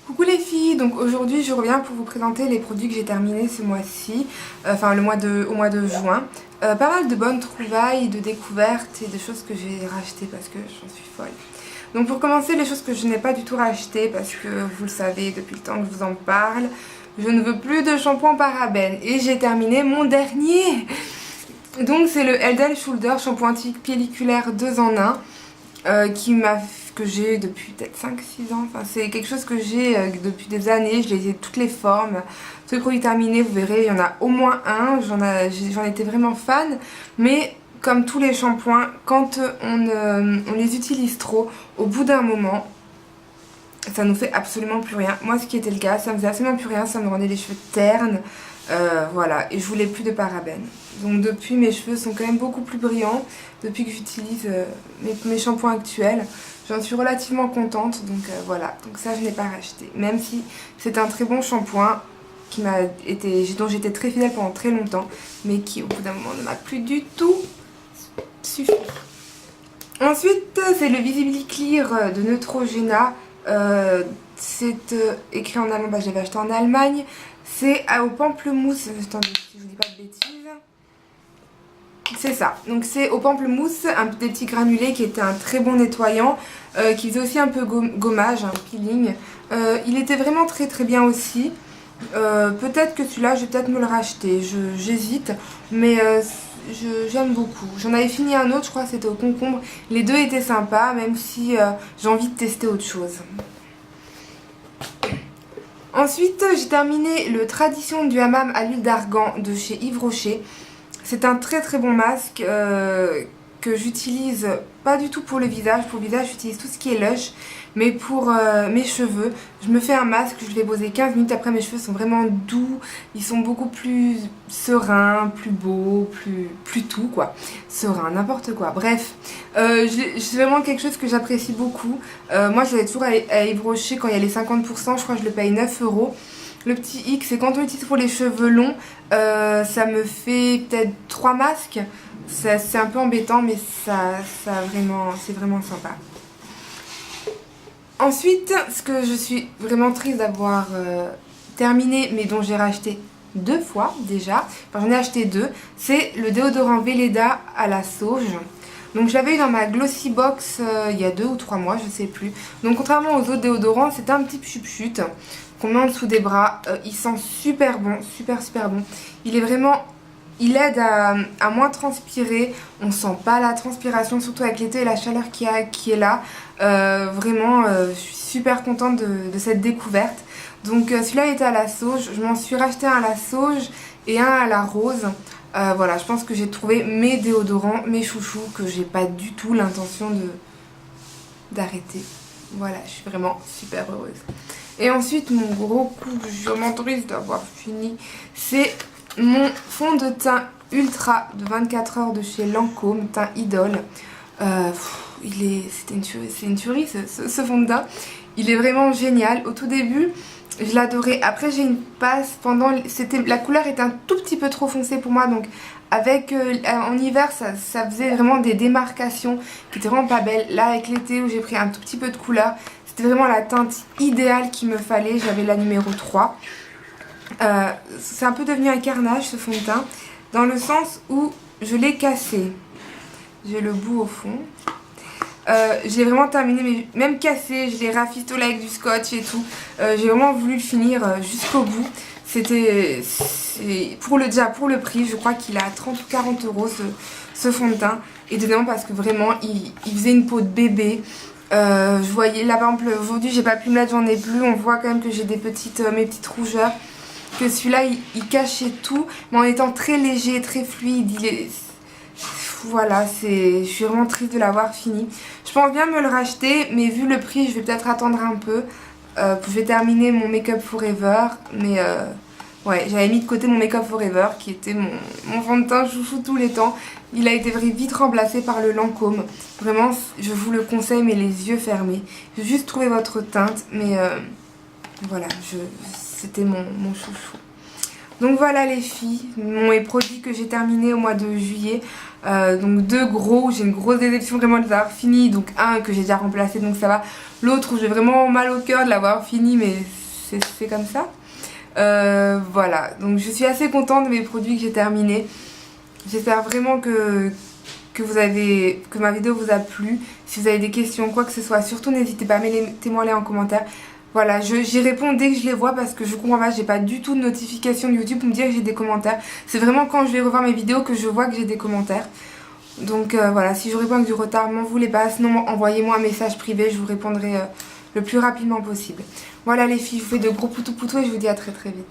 Coucou les filles, donc aujourd'hui je reviens pour vous présenter les produits que j'ai terminés ce mois-ci, enfin au mois de juin. Pas mal de bonnes trouvailles, de découvertes et de choses que j'ai rachetées parce que j'en suis folle. Donc pour commencer, les choses que je n'ai pas du tout rachetées parce que vous le savez depuis le temps que je vous en parle, je ne veux plus de shampoing parabènes et j'ai terminé mon dernier. Donc c'est le Head & Shoulder shampoing anti-pelliculaire 2 en 1 que j'ai depuis peut-être 5-6 ans. Enfin, c'est quelque chose que j'ai depuis des années. Je les ai toutes les formes. Ce produit terminé, vous verrez, il y en a au moins un. J'en étais vraiment fan. Mais comme tous les shampoings, quand on les utilise trop, au bout d'un moment, ça nous fait absolument plus rien. Moi, ce qui était le cas, ça me faisait absolument plus rien. Ça me rendait les cheveux ternes. Voilà, et je voulais plus de parabènes. Donc depuis, mes cheveux sont quand même beaucoup plus brillants depuis que j'utilise mes shampoings actuels. J'en suis relativement contente, donc voilà. Donc ça, je n'ai pas racheté. Même si c'est un très bon shampoing dont j'étais très fidèle pendant très longtemps, mais qui au bout d'un moment ne m'a plus du tout suffi. Ensuite, c'est le Visibly Clear de Neutrogena. C'est écrit en allemand, je l'avais acheté en Allemagne. C'est au pamplemousse. Attendez, si je vous dis pas de bêtises. C'est ça. Donc c'est au pamplemousse, des petits granulés qui était un très bon nettoyant, qui faisait aussi un peu gommage, un peeling. Il était vraiment très très bien aussi. Peut-être que celui-là, je vais peut-être me le racheter. J'hésite, mais j'aime beaucoup. J'en avais fini un autre, je crois que c'était au concombre. Les deux étaient sympas, même si j'ai envie de tester autre chose. Ensuite, j'ai terminé le Tradition du hammam à l'huile d'argan de chez Yves Rocher. C'est un très très bon masque que j'utilise pas du tout pour le visage. Pour le visage, j'utilise tout ce qui est Lush. Mais pour mes cheveux, je me fais un masque, je l'ai posé 15 minutes après, mes cheveux sont vraiment doux. Ils sont beaucoup plus sereins, plus beaux, plus tout quoi. Serein, n'importe quoi. Bref, c'est vraiment quelque chose que j'apprécie beaucoup. Moi, je vais toujours à Yves Rocher quand il y a les 50%, je crois que je le paye 9 €. Le petit hic, c'est quand on l'utilise pour les cheveux longs, ça me fait peut-être 3 masques. C'est un peu embêtant, mais c'est vraiment sympa. Ensuite, ce que je suis vraiment triste d'avoir terminé, mais dont j'ai racheté 2 fois déjà, enfin j'en ai acheté 2, c'est le déodorant Velleda à la sauge. Donc je l'avais eu dans ma Glossy Box il y a 2 ou 3 mois, je sais plus. Donc contrairement aux autres déodorants, c'est un petit chut-chut qu'on met en dessous des bras. Il sent super bon, super bon. Il aide à moins transpirer. On sent pas la transpiration, surtout avec l'été et la chaleur qui est là. Vraiment, je suis super contente de cette découverte. Donc celui-là était à la sauge. Je m'en suis racheté un à la sauge et un à la rose. Voilà, je pense que j'ai trouvé mes déodorants, mes chouchous, que j'ai pas du tout l'intention d'arrêter. Voilà, je suis vraiment super heureuse. Et ensuite, mon gros coup que je m'autorise d'avoir fini, c'est mon fond de teint ultra de 24 heures de chez Lancôme, teint Idole. C'est une tuerie ce fond de teint. Il est vraiment génial. Au tout début, je l'adorais. Après, j'ai une passe la couleur était un tout petit peu trop foncée pour moi, donc en hiver, ça faisait vraiment des démarcations qui étaient vraiment pas belles. Là, avec l'été où j'ai pris un tout petit peu de couleur, c'était vraiment la teinte idéale qu'il me fallait. J'avais la numéro 3. C'est un peu devenu un carnage ce fond de teint, dans le sens où je l'ai cassé. J'ai le bout au fond. Je l'ai vraiment terminé, mais même cassé, je l'ai rafistolé avec du scotch et tout. J'ai vraiment voulu le finir jusqu'au bout. Pour le prix, je crois qu'il est à 30 ou 40 € ce fond de teint. Et dedans parce que vraiment, il faisait une peau de bébé. Je voyais là par exemple, aujourd'hui j'ai pas pu me mettre, j'en ai plus. On voit quand même que j'ai mes petites rougeurs. Que celui-là, il cachait tout, mais en étant très léger, très fluide. Voilà, je suis vraiment triste de l'avoir fini. Je pense bien me le racheter, mais vu le prix, je vais peut-être attendre un peu. Je vais terminer mon Make Up Forever, mais ouais, j'avais mis de côté mon Make Up Forever, qui était mon fond de teint chouchou tous les temps. Il a été vite remplacé par le Lancôme. Vraiment, je vous le conseille, mais les yeux fermés. J'ai juste trouvé votre teinte, mais voilà, c'était mon chouchou. Donc voilà les filles, mes produits que j'ai terminés au mois de juillet. Donc deux gros, j'ai une grosse déception vraiment de les avoir finis. Donc un que j'ai déjà remplacé donc ça va. L'autre où j'ai vraiment mal au cœur de l'avoir fini mais c'est comme ça. Voilà, donc je suis assez contente de mes produits que j'ai terminés. J'espère vraiment que ma vidéo vous a plu. Si vous avez des questions, quoi que ce soit, surtout n'hésitez pas à mettez-moi les en commentaire. Voilà, j'y réponds dès que je les vois parce que je comprends pas, j'ai pas du tout de notification de YouTube pour me dire que j'ai des commentaires. C'est vraiment quand je vais revoir mes vidéos que je vois que j'ai des commentaires. Donc voilà, si je réponds avec du retard, m'en voulez pas. Sinon, envoyez-moi un message privé, je vous répondrai le plus rapidement possible. Voilà les filles, je vous fais de gros poutous poutous et je vous dis à très très vite.